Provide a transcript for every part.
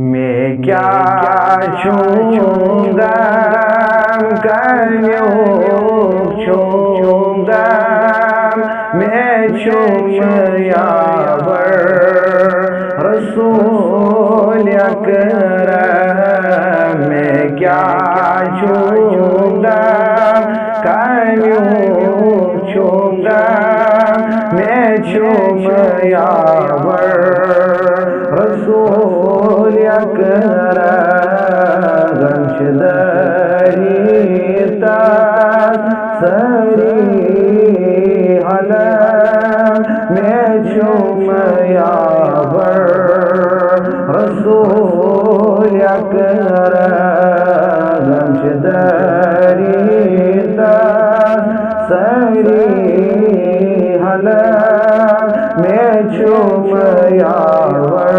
मैं क्या छूंगा छूंगा मैं चूम यावर रसूल अकरम। मैं क्या छूंगा छूंगा मैं चूम यावर रसूल अकरम। गमशदरीता सरी हलम मैं चूम यावर रसूल अकरम। गमशदरीता सरी हलम मैं चूम यावर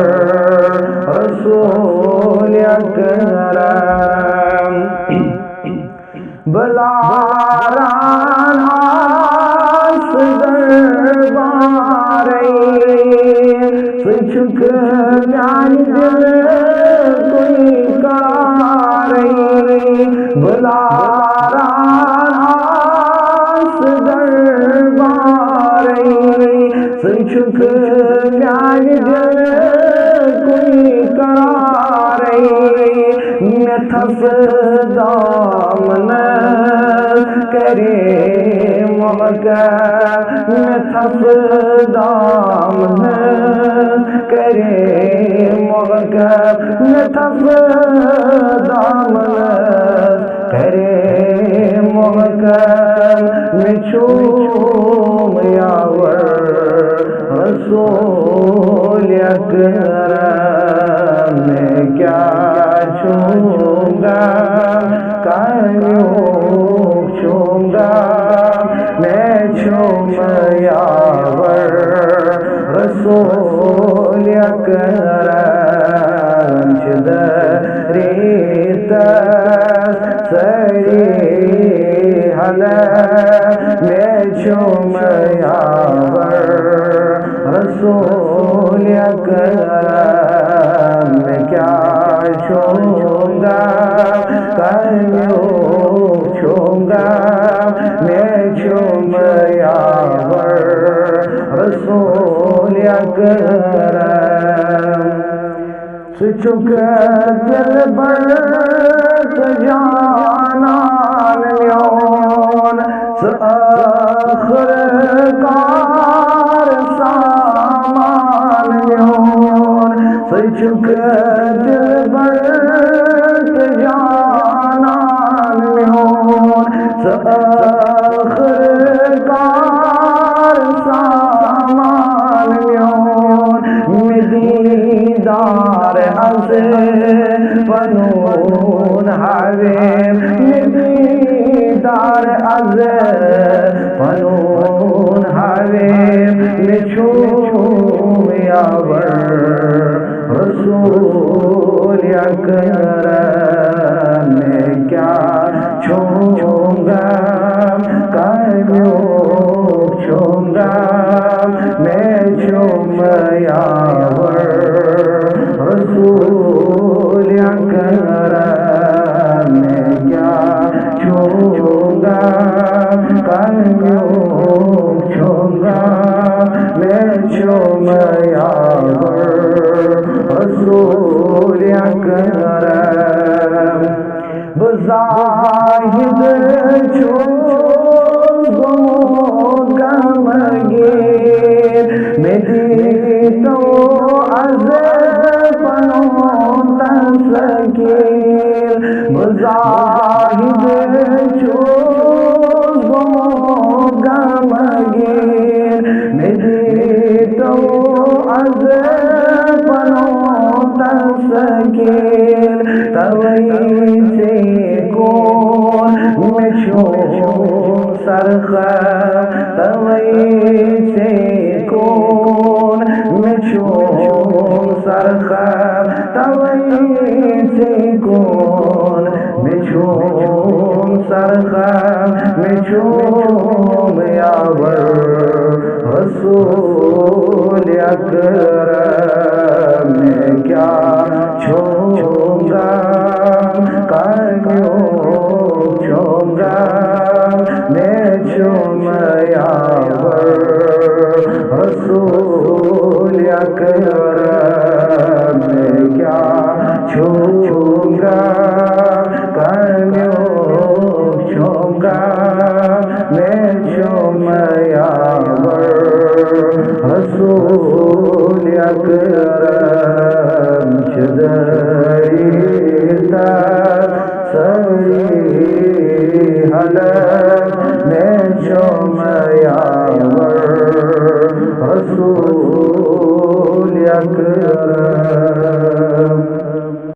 रसूल अकरम। बलारान आस दरबारे सुचुक म्यान दिल कोई कारे। बलारान आस दरबारे सुचुक म्यान दिल कोई कारे। मैं थस दामन करे मौका मैं थस दामन करे मौका मैं थस दामन करे मौका। मैं चूम यावर रसूल अकरम। मैं क्या छूंगा छूंगा मैं चूम यावर रसूल अकरम। रेता सरी हलम मैं चूम यावर रसूल अकरम। मैं क्या छूंगा छूंगा मैं चूम यावर रसूल अकरम। सुचुक दिल बर जानान म्योन आखिरकार सामान म्योन। सुचुक दिल बर जानान म्योन आखिरकार सामान म्योन। दीदार अज़ फनून हवे दीदार अज़ फनून हवे मैं चूम यावर रसूल अकरम। मैं क्या छूंगा छूंगा मैं चूम यावर रसूल अकरम। मैं क्या छूंगा छूंगा मैं चूम यावर रसूल अकरम। बज़ाहिद गमगीन मैं दीतो अज़ फनून तस्कीर। बज़ाहिद गमगीन मैं दीतो अज़ फनून तस्कीर। तवई से कौन मैं चूम सरखम तवई से कौन मैं चूम सरखम तवई से कौन मैं चूम सरखम मैं चूम यावर रसूल अकरम। मैं क्या छूं रसूल अकरम चदरीता सही हलत में शोमयावर रसूल अकरम